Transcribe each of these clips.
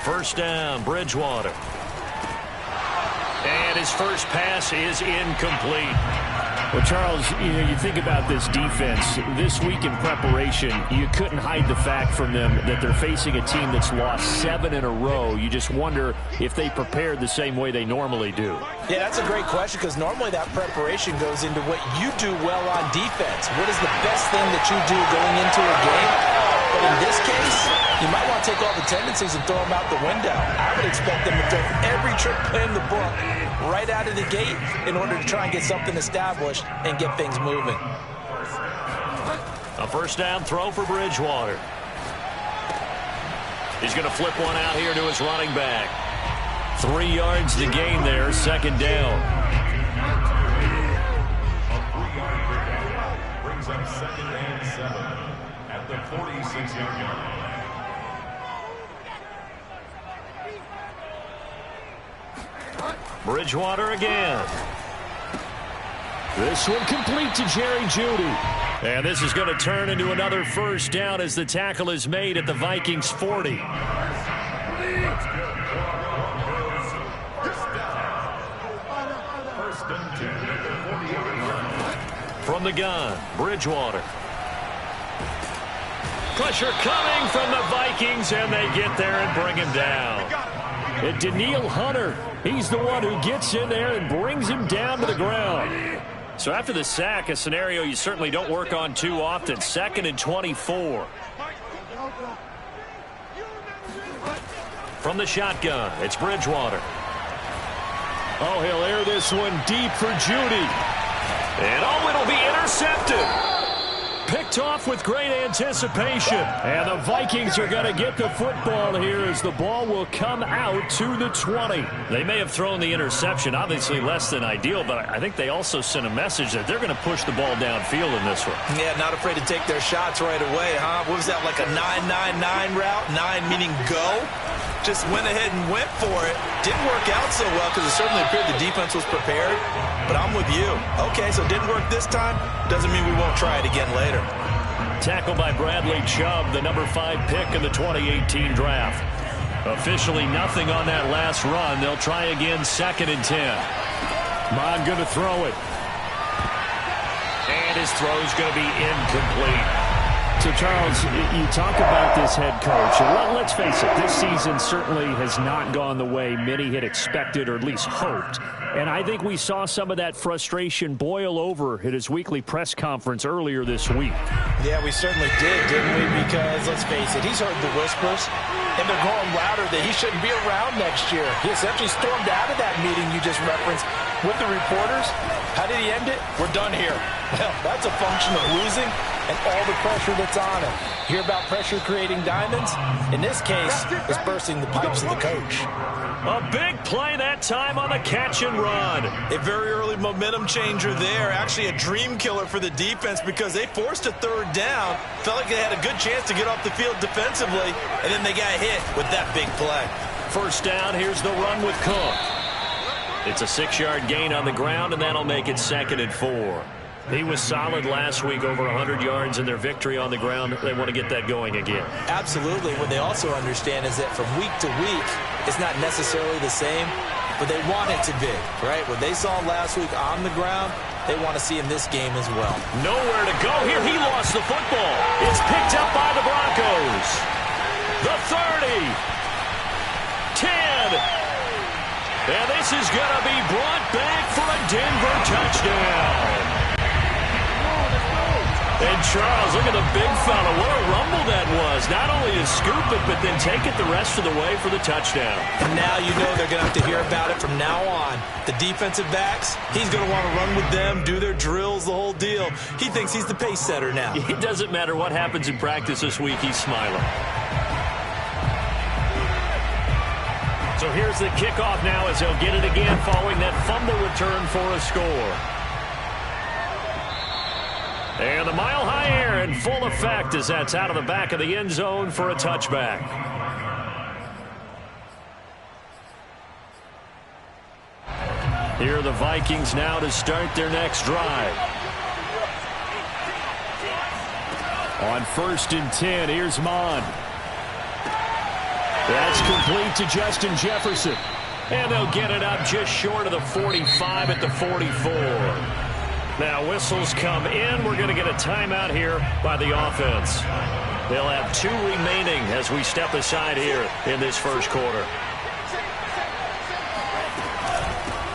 First down, Bridgewater. And his first pass is incomplete. Well, Charles, you think about this defense. This week in preparation, you couldn't hide the fact from them that they're facing a team that's lost 7 in a row. You just wonder if they prepared the same way they normally do. Yeah, that's a great question because normally that preparation goes into what you do well on defense. What is the best thing that you do going into a game? But in this case, you might want to take all the tendencies and throw them out the window. I would expect them to throw every trick play in the book right out of the gate in order to try and get something established and get things moving. A first down throw for Bridgewater. He's going to flip one out here to his running back. 3 yards to gain there, second down. Brings up 2nd and 7 at the 46-yard line. Bridgewater again. This one complete to Jerry Jeudy. And this is going to turn into another first down as the tackle is made at the Vikings 40. From the gun, Bridgewater. Pressure coming from the Vikings, and they get there and bring him down. And Danielle Hunter, he's the one who gets in there and brings him down to the ground. So after the sack, a scenario you certainly don't work on too often. 2nd and 24. From the shotgun, it's Bridgewater. Oh, he'll air this one deep for Jeudy. And oh, it'll be intercepted. Picked off with great anticipation. And the Vikings are going to get the football here as the ball will come out to the 20. They may have thrown the interception, obviously less than ideal, but I think they also sent a message that they're going to push the ball downfield in this one. Yeah, not afraid to take their shots right away, huh? What was that, like a 9-9-9 route? 9 meaning go? Just went ahead and went for it. Didn't work out so well because it certainly appeared the defense was prepared. But I'm with you. Okay, so it didn't work this time. Doesn't mean we won't try it again later. Tackled by Bradley Chubb, the number 5 pick in the 2018 draft. Officially nothing on that last run. They'll try again, 2nd and 10. Mon going to throw it. And his throw's going to be incomplete. So, Charles, you talk about this head coach. And let's face it, this season certainly has not gone the way many had expected or at least hoped. And I think we saw some of that frustration boil over at his weekly press conference earlier this week. Yeah, we certainly did, didn't we? Because, let's face it, he's heard the whispers, and they're growing louder that he shouldn't be around next year. He essentially stormed out of that meeting you just referenced with the reporters. How did he end it? We're done here. Well, that's a function of losing and all the pressure that's on him. Hear about pressure creating diamonds? In this case, it's bursting the pipes of the coach. A big play that time on the catch and run. A very early momentum changer there. Actually a dream killer for the defense because they forced a 3rd down. Felt like they had a good chance to get off the field defensively, and then they got hit with that big play. First down, here's the run with Cook. It's a 6-yard gain on the ground, and that'll make it 2nd and 4. He was solid last week, over 100 yards in their victory on the ground. They want to get that going again. Absolutely. What they also understand is that from week to week, it's not necessarily the same, but they want it to be, right? What they saw last week on the ground, they want to see in this game as well. Nowhere to go here. He lost the football. It's picked up by the Broncos. The 30. 10. And this is going to be brought back for a Denver touchdown. And Charles, look at the big fella. What a rumble that was. Not only to scoop it, but then take it the rest of the way for the touchdown. And now you know they're going to have to hear about it from now on. The defensive backs, he's going to want to run with them, do their drills, the whole deal. He thinks he's the pace setter now. It doesn't matter what happens in practice this week. He's smiling. So here's the kickoff now as he'll get it again following that fumble return for a score. And the mile-high air in full effect as that's out of the back of the end zone for a touchback. Here are the Vikings now to start their next drive. On 1st and 10, here's Mon. That's It's complete to Justin Jefferson. And they'll get it up just short of the 45 at the 44. Now whistles come in. We're going to get a timeout here by the offense. They'll have 2 remaining as we step aside here in this first quarter.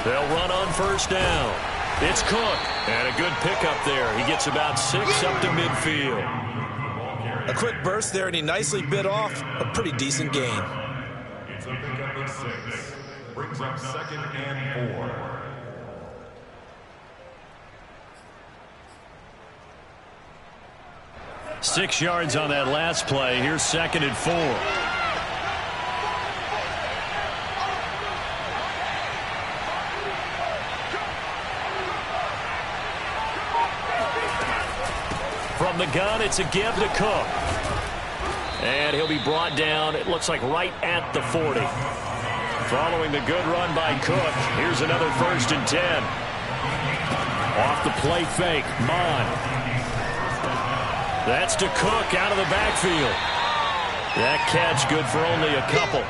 They'll run on first down. It's Cook. And a good pickup there. He gets about 6 up to midfield. A quick burst there, and he nicely bit off a pretty decent gain. It's a pickup of 6. Brings up 2nd and 4. Six yards on that last play. Here's 2nd and 4. From the gun, it's a give to Cook. And he'll be brought down, it looks like right at the 40. Following the good run by Cook, here's another 1st and 10. Off the play fake, Mon. That's to Cook out of the backfield. That catch good for only a couple.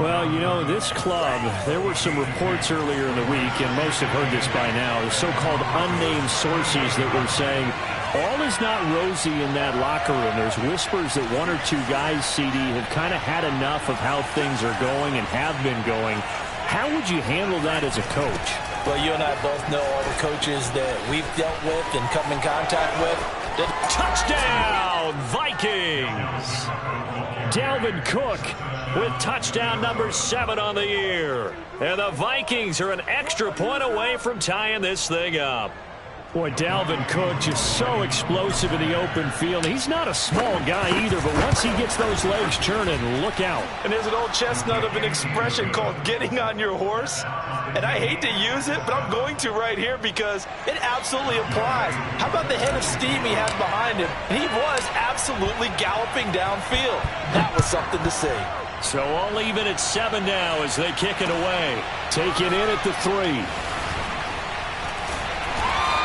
Well, you know, this club, there were some reports earlier in the week, and most have heard this by now, the so-called unnamed sources that were saying all is not rosy in that locker room. There's whispers that 1 or 2 guys, CD, have kind of had enough of how things are going and have been going. How would you handle that as a coach? Well, you and I both know all the coaches that we've dealt with and come in contact with. Touchdown, Vikings! Dalvin Cook with touchdown number 7 on the year. And the Vikings are an extra point away from tying this thing up. Boy, Dalvin Cook just so explosive in the open field. He's not a small guy either, but once he gets those legs churning, look out. And there's an old chestnut of an expression called getting on your horse. And I hate to use it, but I'm going to right here because it absolutely applies. How about the head of steam he has behind him? And he was absolutely galloping downfield. That was something to see. So all even at 7 now as they kick it away. Taken in at the 3.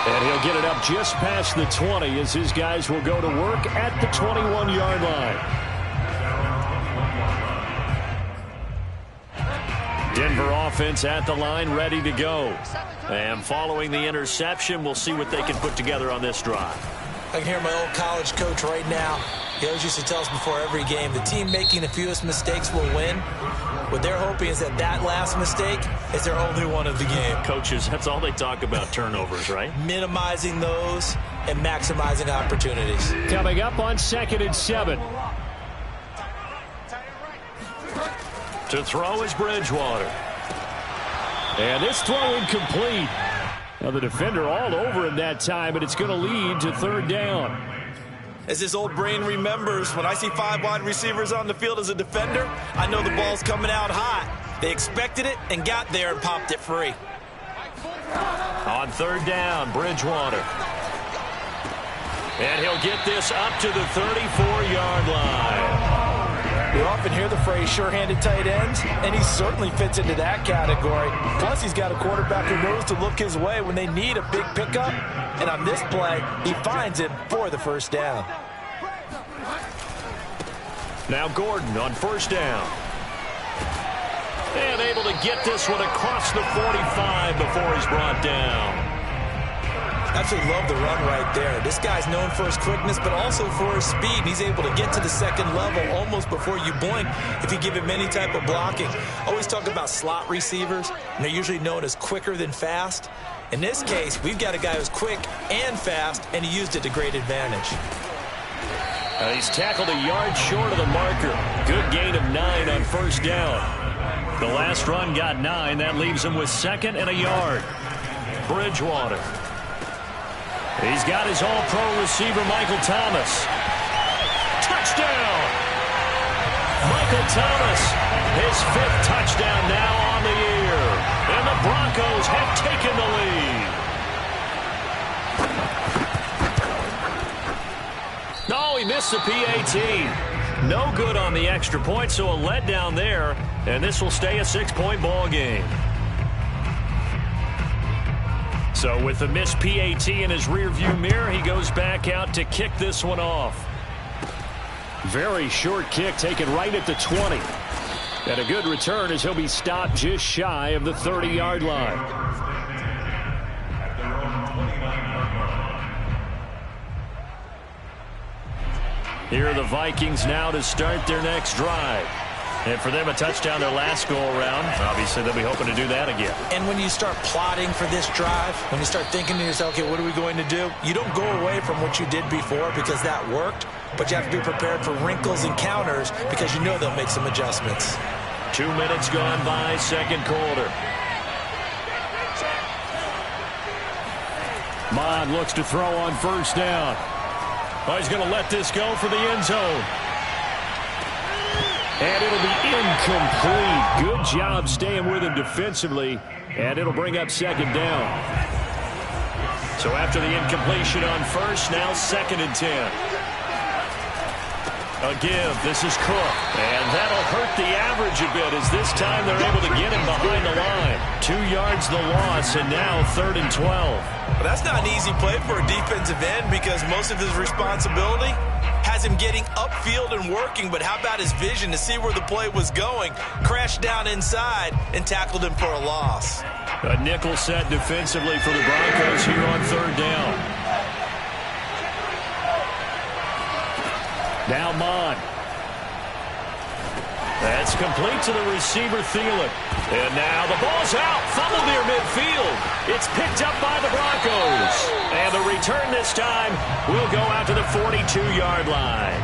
And he'll get it up just past the 20 as his guys will go to work at the 21-yard line. Denver offense at the line, ready to go. And following the interception, we'll see what they can put together on this drive. I can hear my old college coach right now. He always used to tell us before every game, the team making the fewest mistakes will win. What they're hoping is that that last mistake is their only one of the game. Coaches, that's all they talk about, turnovers, right? Minimizing those and maximizing opportunities. Coming up on 2nd and 7. To throw is Bridgewater. And this throw incomplete. Now the defender all over him that time, but it's going to lead to 3rd down. As this old brain remembers, when I see 5 wide receivers on the field as a defender, I know the ball's coming out hot. They expected it and got there and popped it free. On 3rd down, Bridgewater. And he'll get this up to the 34-yard line. We often hear the phrase sure-handed tight ends, and he certainly fits into that category. Plus, he's got a quarterback who knows to look his way when they need a big pickup. And on this play, he finds it for the 1st down. Now Gordon on 1st down. And able to get this one across the 45 before he's brought down. Absolutely love the run right there. This guy's known for his quickness, but also for his speed. He's able to get to the 2nd level almost before you blink if you give him any type of blocking. Always talk about slot receivers, and they're usually known as quicker than fast. In this case, we've got a guy who's quick and fast, and he used it to great advantage. He's tackled a yard short of the marker. Good gain of 9 on 1st down. The last run got 9. That leaves him with 2nd and a yard. Bridgewater. He's got his all-pro receiver, Michael Thomas. Touchdown! Michael Thomas, his 5th touchdown now on the year. And the Broncos have taken the lead. No, he missed the PAT. No good on the extra point, so a letdown there. And this will stay a 6-point ball game. So with the missed PAT in his rearview mirror, he goes back out to kick this one off. Very short kick taken right at the 20. And a good return as he'll be stopped just shy of the 30-yard line. At their own 29-yard line. Here are the Vikings now to start their next drive. And for them, a touchdown their last go-around. Obviously, they'll be hoping to do that again. And when you start plotting for this drive, when you start thinking to yourself, okay, what are we going to do? You don't go away from what you did before because that worked, but you have to be prepared for wrinkles and counters because you know they'll make some adjustments. 2 minutes gone by, second quarter. Mond looks to throw on first down. Oh, he's going to let this go for the end zone. And it'll be incomplete. Good job staying with him defensively. And it'll bring up second down. So after the incompletion on first, now 2nd and 10. A give. This is Cook. And that'll hurt the average a bit as this time they're able to get him behind the line. 2 yards the loss, and now 3rd and 12. Well, that's not an easy play for a defensive end because most of his responsibility has him getting upfield and working, but how about his vision to see where the play was going? Crashed down inside and tackled him for a loss. A nickel set defensively for the Broncos here on 3rd down. Now Mond. That's complete to the receiver, Thielen. And now the ball's out. Fumble near midfield. It's picked up by the Broncos. And the return this time will go out to the 42-yard line.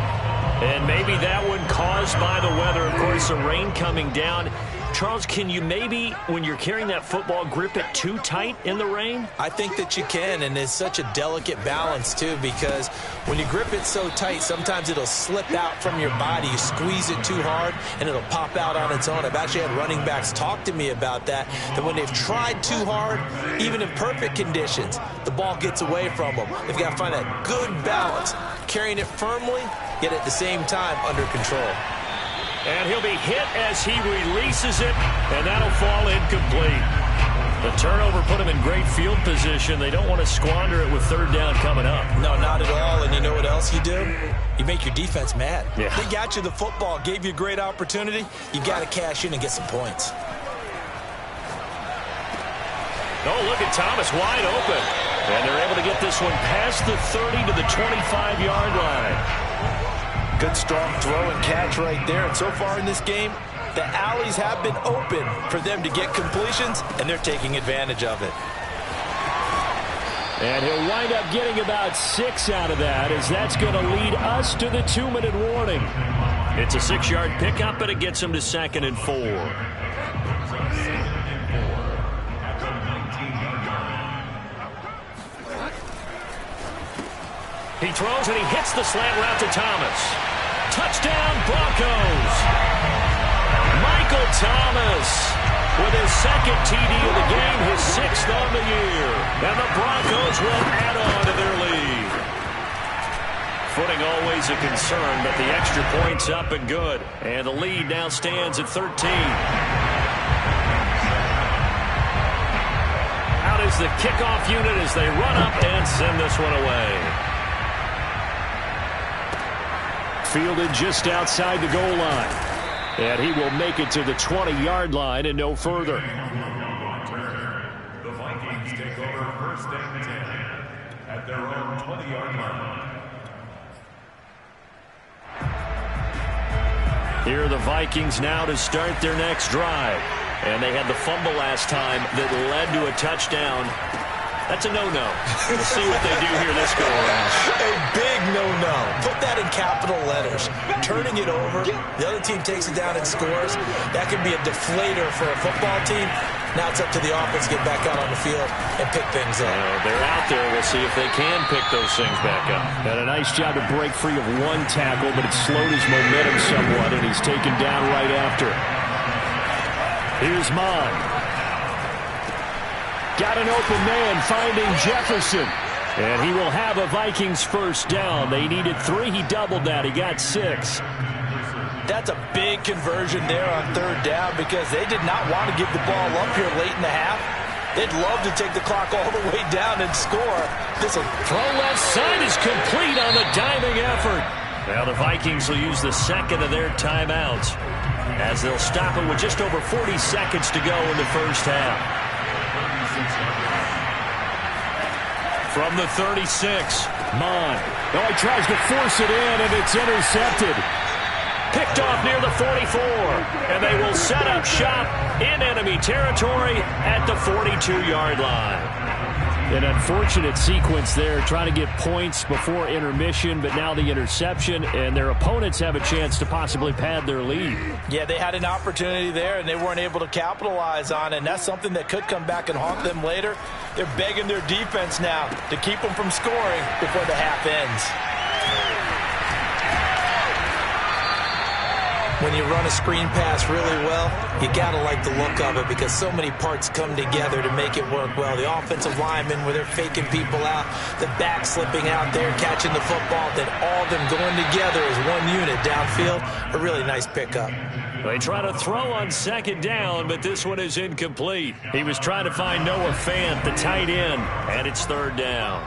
And maybe that one caused by the weather. Of course, the rain coming down. Charles, can you maybe, when you're carrying that football, grip it too tight in the rain? I think that you can, and it's such a delicate balance, too, because when you grip it so tight, sometimes it'll slip out from your body. You squeeze it too hard, and it'll pop out on its own. I've actually had running backs talk to me about that when they've tried too hard, even in perfect conditions, the ball gets away from them. They've got to find that good balance, carrying it firmly, yet at the same time under control. And he'll be hit as he releases it, and that'll fall incomplete. The turnover put him in great field position. They don't want to squander it with 3rd down coming up. No, not at all. And you know what else you do? You make your defense mad. Yeah. They got you the football, gave you a great opportunity. You got to cash in and get some points. Oh, look at Thomas wide open. And they're able to get this one past the 30 to the 25-yard line. Good strong throw and catch right there. And so far in this game, the alleys have been open for them to get completions, and they're taking advantage of it. And he'll wind up getting about 6 out of that, as that's going to lead us to the 2-minute warning. It's a 6-yard pickup, but it gets him to 2nd and 4. He throws and he hits the slant route to Thomas. Touchdown, Broncos. Michael Thomas with his 2nd TD of the game, his 6th on the year. And the Broncos will add on to their lead. Footing always a concern, but the extra point's up and good. And the lead now stands at 13. Out is the kickoff unit as they run up and send this one away. Fielded just outside the goal line. And he will make it to the 20-yard line and no further. The Vikings take over 1st and 10 at their own 20-yard line. Here are the Vikings now to start their next drive. And they had the fumble last time that led to a touchdown. That's a no-no. We'll see what they do here this go-around. A big no-no. Put that in capital letters. Turning it over, the other team takes it down and scores. That can be a deflator for a football team. Now it's up to the offense to get back out on the field and pick things up. They're out there. We'll see if they can pick those things back up. And a nice job to break free of one tackle, but it slowed his momentum somewhat, and he's taken down right after. Here's Mond. Got an open man finding Jefferson. And he will have a Vikings 1st down. They needed 3. He doubled that. He got 6. That's a big conversion there on 3rd down because they did not want to give the ball up here late in the half. They'd love to take the clock all the way down and score. This'll throw left side is complete on the diving effort. Now the Vikings will use the 2nd of their timeouts. as they'll stop it with just over 40 seconds to go in the first half. From the 36, Mon. Oh, he tries to force it in, and it's intercepted. Picked off near the 44, and they will set up shop in enemy territory at the 42-yard line. An unfortunate sequence there, trying to get points before intermission, but now the interception, and their opponents have a chance to possibly pad their lead. Yeah, they had an opportunity there, and they weren't able to capitalize on it, and that's something that could come back and haunt them later. They're begging their defense now to keep them from scoring before the half ends. When you run a screen pass really well, you got to like the look of it because so many parts come together to make it work well. The offensive linemen, where they're faking people out, the back slipping out there, catching the football, then all of them going together as one unit downfield. A really nice pickup. They try to throw on second down, but this one is incomplete. He was trying to find Noah Fant, the tight end, and it's third down.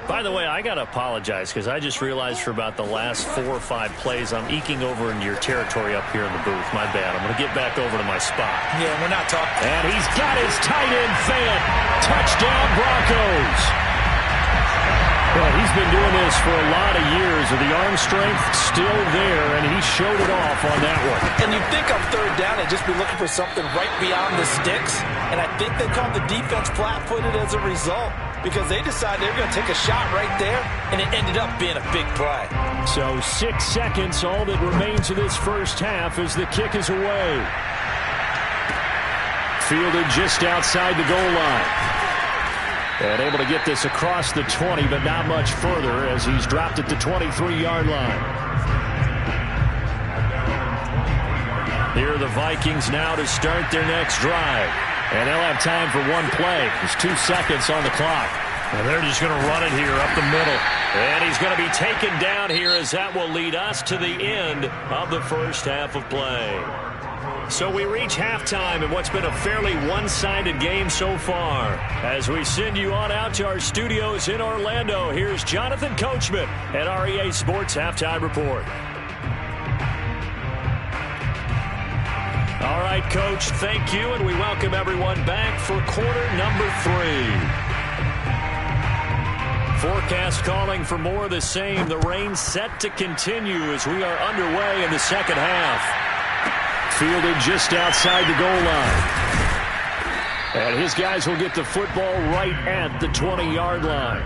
By the way, I got to apologize because I just realized for about the last 4 or 5 plays I'm eking over into your territory up here in the booth. My bad. I'm going to get back over to my spot. Yeah, we're not talking. And he's got his tight end Fant. Touchdown Broncos. Well, he's been doing this for a lot of years, with the arm strength still there, and he showed it off on that one. And you think on third down, they'd just be looking for something right beyond the sticks, and I think they called the defense flat-footed as a result because they decided they were going to take a shot right there, and it ended up being a big play. So 6 seconds, all that remains of this first half as the kick is away. Fielded just outside the goal line. And able to get this across the 20, but not much further as he's dropped at the 23-yard line. Here are the Vikings now to start their next drive. And they'll have time for one play. There's 2 seconds on the clock. And they're just going to run it here up the middle. And he's going to be taken down here as that will lead us to the end of the first half of play. So we reach halftime in what's been a fairly one-sided game so far. As we send you on out to our studios in Orlando, here's Jonathan Coachman at REA Sports Halftime Report. All right, Coach, thank you, and we welcome everyone back for quarter number 3. Forecast calling for more of the same. The rain set to continue as we are underway in the second half. Fielded just outside the goal line. And his guys will get the football right at the 20-yard line.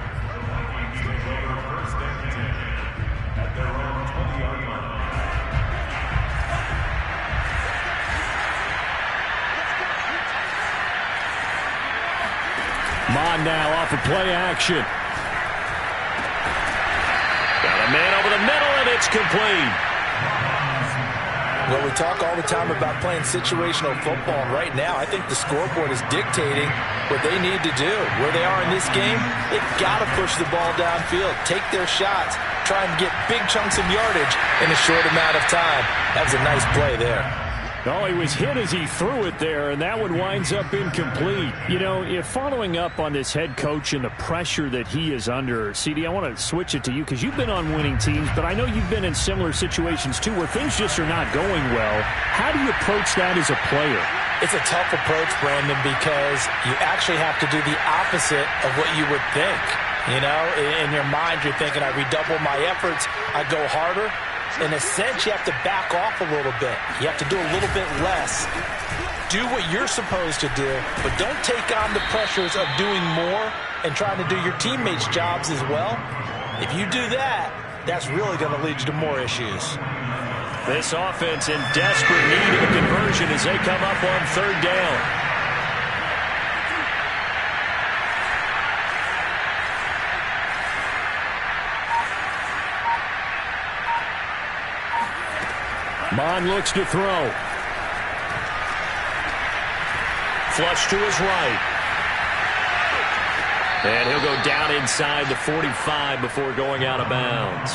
Mon now off of play action. Got a man over the middle, and it's complete. Well, we talk all the time about playing situational football, and right now I think the scoreboard is dictating what they need to do. Where they are in this game, they've got to push the ball downfield, take their shots, try and get big chunks of yardage in a short amount of time. That was a nice play there. Oh, he was hit as he threw it there, and that one winds up incomplete. You know, if following up on this head coach and the pressure that he is under, CD, I want to switch it to you because you've been on winning teams, but I know you've been in similar situations too where things just are not going well. How do you approach that as a player? It's a tough approach, Brandon, because you actually have to do the opposite of what you would think. You know, in your mind, you're thinking, I redouble my efforts, I go harder. In a sense, you have to back off a little bit. You have to do a little bit less. Do what you're supposed to do, but don't take on the pressures of doing more and trying to do your teammates' jobs as well. If you do that, that's really going to lead you to more issues. This offense in desperate need of a conversion as they come up on third down. Mon looks to throw. Flush to his right. And he'll go down inside the 45 before going out of bounds.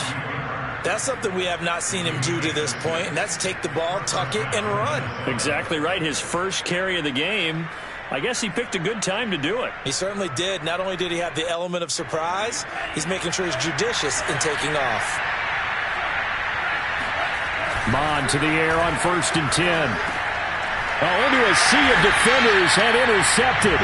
That's something we have not seen him do to this point, and that's take the ball, tuck it, and run. Exactly right. His first carry of the game. I guess he picked a good time to do it. He certainly did. Not only did he have the element of surprise, he's making sure he's judicious in taking off. Mon into the air on 1st and 10. Into a sea of defenders and intercepted.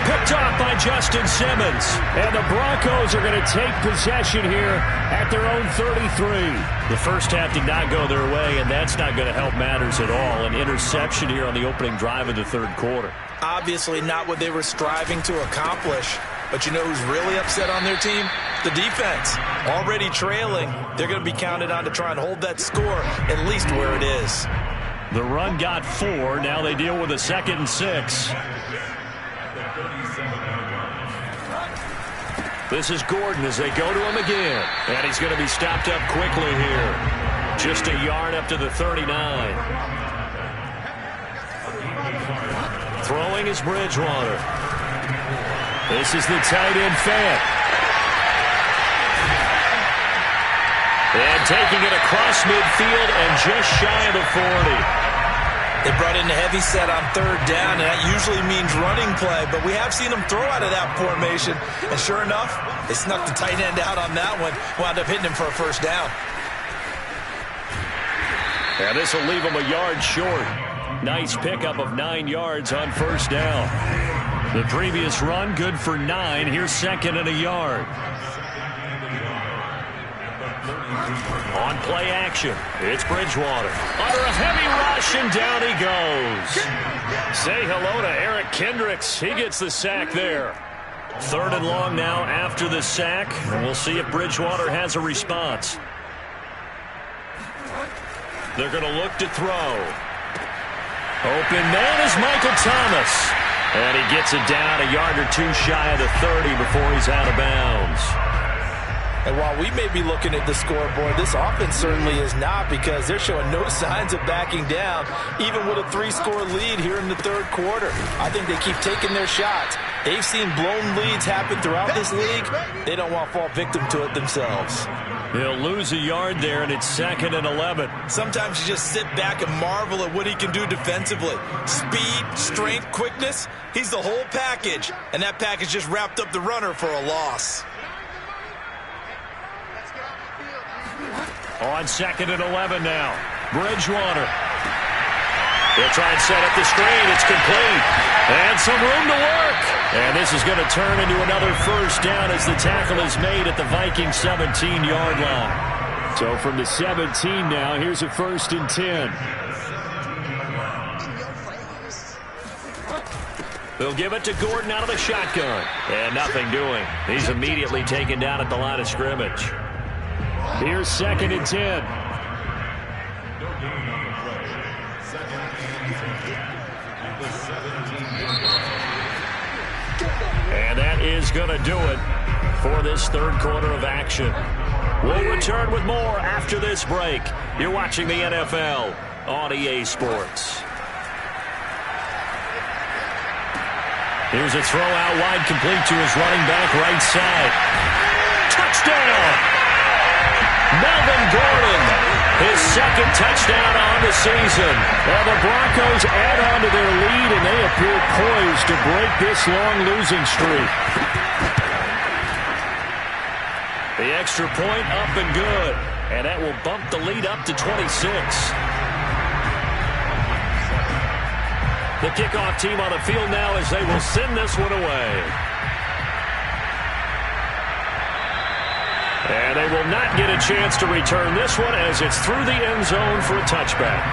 Picked off by Justin Simmons. And the Broncos are going to take possession here at their own 33. The first half did not go their way, and that's not going to help matters at all. An interception here on the opening drive of the third quarter. Obviously not what they were striving to accomplish. But you know who's really upset on their team? The defense. Already trailing. They're going to be counted on to try and hold that score at least where it is. The run got 4. Now they deal with a 2nd and 6. This is Gordon as they go to him again. And he's going to be stopped up quickly here. Just a yard up to the 39. Throwing is Bridgewater. This is the tight end Fant. And taking it across midfield and just shy of the 40. They brought in a heavy set on 3rd down, and that usually means running play, but we have seen them throw out of that formation. And sure enough, they snuck the tight end out on that one, wound up hitting him for a 1st down. And this will leave him a yard short. Nice pickup of 9 yards on 1st down. The previous run, good for 9. Here's 2nd and a yard. On play action, it's Bridgewater. Under a heavy rush, and down he goes. Say hello to Eric Kendricks. He gets the sack there. 3rd and long now after the sack. And we'll see if Bridgewater has a response. They're going to look to throw. Open man is Michael Thomas. And he gets it down a yard or 2 shy of the 30 before he's out of bounds. And while we may be looking at the scoreboard, this offense certainly is not, because they're showing no signs of backing down, even with a 3-score lead here in the 3rd quarter. I think they keep taking their shots. They've seen blown leads happen throughout this league. They don't want to fall victim to it themselves. He'll lose a yard there, and it's 2nd and 11. Sometimes you just sit back and marvel at what he can do defensively. Speed, strength, quickness, he's the whole package. And that package just wrapped up the runner for a loss. On 2nd and 11 now. Bridgewater. They'll try and set up the screen. It's complete. And some room to work. And this is going to turn into another 1st down as the tackle is made at the Vikings 17-yard line. So from the 17 now, here's a 1st and 10. They'll give it to Gordon out of the shotgun. And nothing doing. He's immediately taken down at the line of scrimmage. Here's 2nd and 10. And that is going to do it for this 3rd quarter of action. We'll return with more after this break. You're watching the NFL on EA Sports. Here's a throw out wide, complete to his running back right side. Touchdown! Melvin Gordon, his 2nd touchdown on the season. Well, the Broncos add on to their lead, and they appear poised to break this long losing streak. The extra point up and good, and that will bump the lead up to 26. The kickoff team on the field now as they will send this one away. And they will not get a chance to return this one as it's through the end zone for a touchback.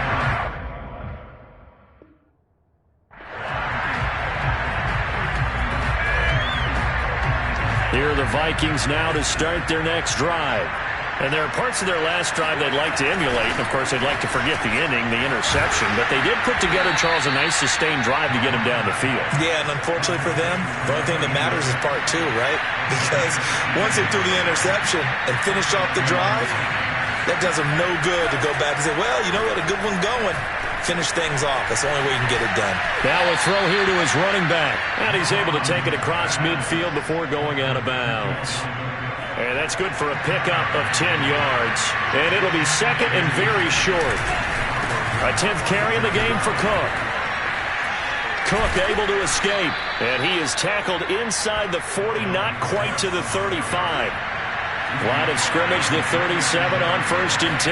Here are the Vikings now to start their next drive. And there are parts of their last drive they'd like to emulate. And, of course, they'd like to forget the inning, the interception. But they did put together, Charles, a nice sustained drive to get him down the field. Yeah, and unfortunately for them, the only thing that matters is part 2, right? Because once they threw the interception and finished off the drive, that does them no good to go back and say, well, you know, we had a good one going. Finish things off. That's the only way you can get it done. Now a throw here to his running back. And he's able to take it across midfield before going out of bounds. And that's good for a pickup of 10 yards. And it'll be 2nd and very short. A 10th carry in the game for Cook. Cook able to escape. And he is tackled inside the 40, not quite to the 35. Line of scrimmage, the 37 on 1st and 10.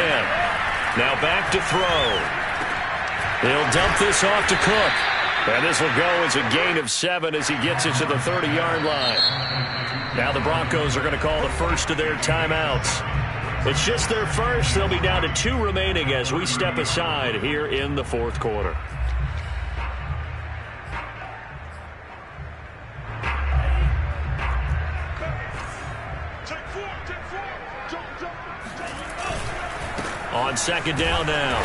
Now back to throw. He'll dump this off to Cook. And this will go as a gain of 7 as he gets it to the 30-yard line. Now the Broncos are going to call the first of their timeouts. It's just their first. They'll be down to 2 remaining as we step aside here in the fourth quarter. On second down now.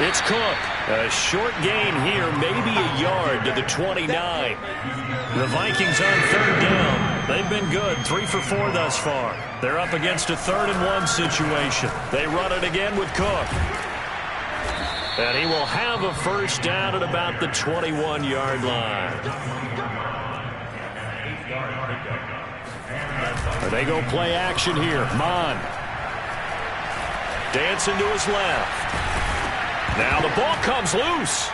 It's Cook. A short gain here, maybe a yard to the 29. The Vikings on third down. They've been good, 3 for 4 thus far. They're up against a 3rd-and-1 situation. They run it again with Cook. And he will have a first down at about the 21-yard line. They go play action here. Mon. Dancing to his left. Now the ball comes loose.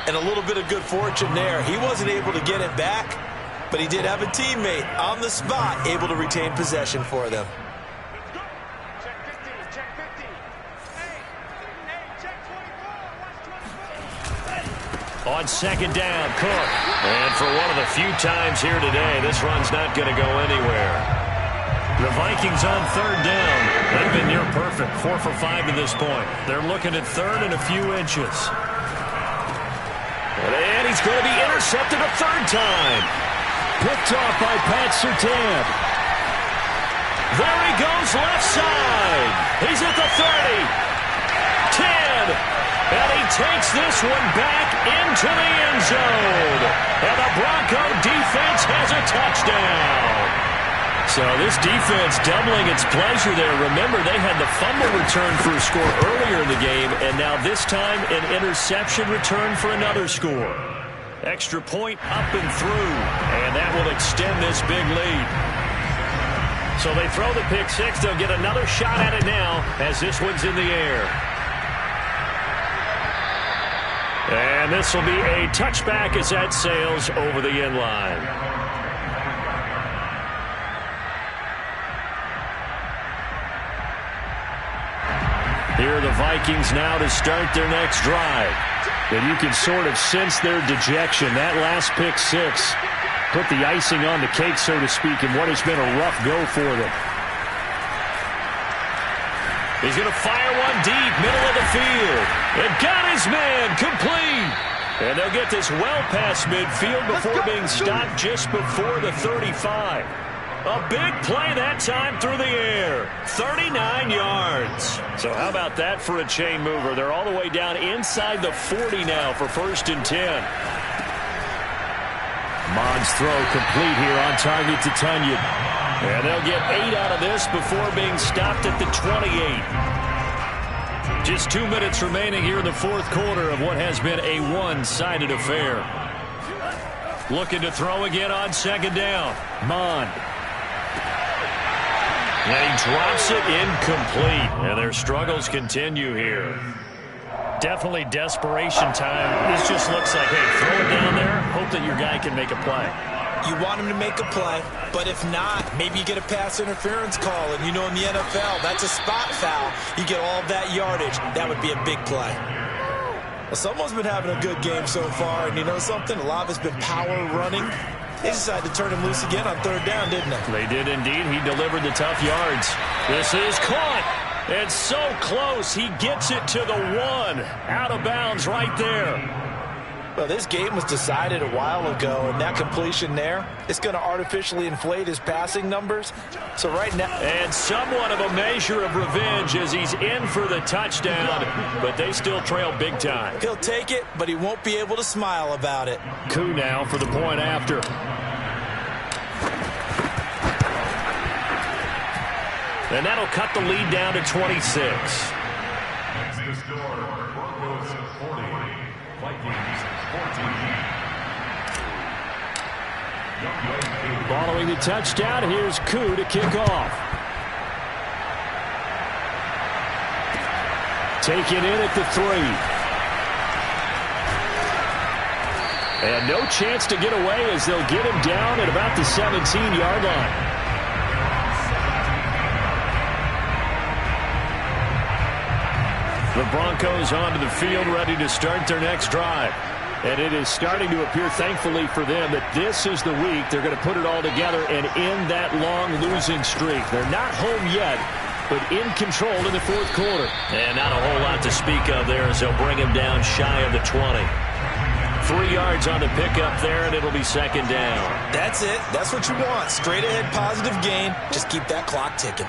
And a little bit of good fortune there. He wasn't able to get it back, but he did have a teammate on the spot able to retain possession for them. On second down, Cook. And for one of the few times here today, this run's not going to go anywhere. The Vikings on third down. They've been near perfect, 4 for 5 to this point. They're looking at third and a few inches. And he's going to be intercepted a third time. Picked off by Pat Surtain. There he goes left side. He's at the 30. 10. And he takes this one back into the end zone. And the Bronco defense has a touchdown. So this defense doubling its pleasure there. Remember, they had the fumble return for a score earlier in the game, and now this time an interception return for another score. Extra point up and through, and that will extend this big lead. So they throw the pick six. They'll get another shot at it now as this one's in the air. And this will be a touchback as that sails over the end line. Here are the Vikings now to start their next drive. And you can sort of sense their dejection. That last pick six put the icing on the cake, so to speak, in what has been a rough go for them. He's going to fire one deep, middle of the field. And got his man, complete. And they'll get this well past midfield before being stopped just before the 35. A big play that time through the air. 39 yards. So how about that for a chain mover? They're all the way down inside the 40 now for 1st and 10. Mon's throw complete here on target to Tunyon. And they'll get 8 out of this before being stopped at the 28. Just 2 minutes remaining here in the fourth quarter of what has been a one-sided affair. Looking to throw again on second down. Mon. And he drops it incomplete. And their struggles continue here. Definitely desperation time. This just looks like, hey, throw it down there. Hope that your guy can make a play. You want him to make a play, but if not, maybe you get a pass interference call. And you know in the NFL, that's a spot foul. You get all of that yardage. That would be a big play. Well, someone's been having a good game so far. And you know something? A lot of it's been power running. They decided to turn him loose again on third down, didn't they? They did indeed. He delivered the tough yards. This is caught. It's so close. He gets it to the 1. Out of bounds right there. Well, this game was decided a while ago, and that completion there, it's going to artificially inflate his passing numbers. So right now... And somewhat of a measure of revenge as he's in for the touchdown, but they still trail big time. He'll take it, but he won't be able to smile about it. Coup now for the point after. And that'll cut the lead down to 26. That's the score. Broncos 40, Vikings 14. Following the touchdown, here's Koo to kick off. Taken in at the 3. And no chance to get away as they'll get him down at about the 17-yard line. The Broncos onto the field, ready to start their next drive. And it is starting to appear, thankfully for them, that this is the week they're going to put it all together and end that long losing streak. They're not home yet, but in control in the fourth quarter. And not a whole lot to speak of there as they'll bring him down shy of the 20. 3 yards on the pickup there, and it'll be second down. That's it. That's what you want. Straight ahead positive gain. Just keep that clock ticking.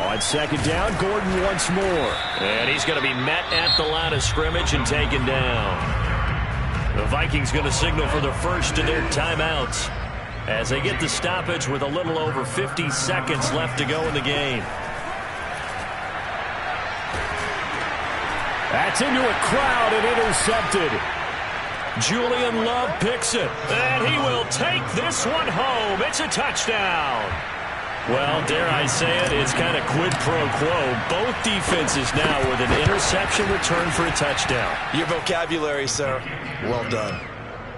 On second down, Gordon once more. And he's going to be met at the line of scrimmage and taken down. The Vikings going to signal for the first of their timeouts as they get the stoppage with a little over 50 seconds left to go in the game. That's into a crowd and intercepted. Julian Love picks it. And he will take this one home. It's a touchdown. Well, dare I say it, it's kind of quid pro quo. Both defenses now with an interception return for a touchdown. Your vocabulary, sir. Well done.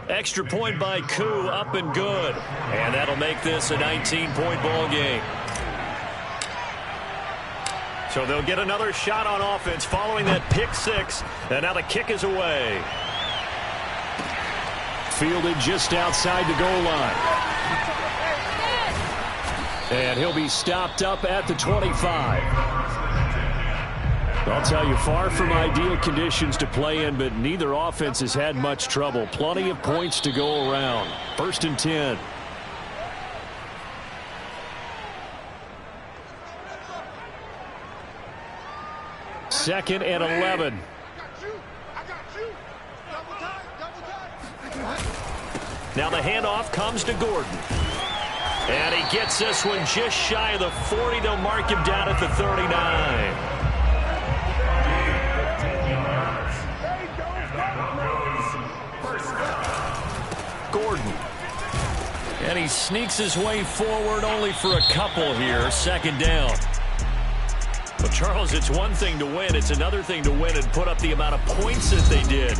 Extra point by Koo, up and good. And that'll make this a 19-point ball game. So they'll get another shot on offense following that pick six. And now the kick is away. Fielded just outside the goal line. And he'll be stopped up at the 25. I'll tell you, far from ideal conditions to play in, but neither offense has had much trouble. Plenty of points to go around. 1st and 10. Second and 11. Now the handoff comes to Gordon. And he gets this one just shy of the 40. They'll mark him down at the 39. Gordon. And he sneaks his way forward only for a couple here. Second down. Well, Charles, it's one thing to win. It's another thing to win and put up the amount of points that they did.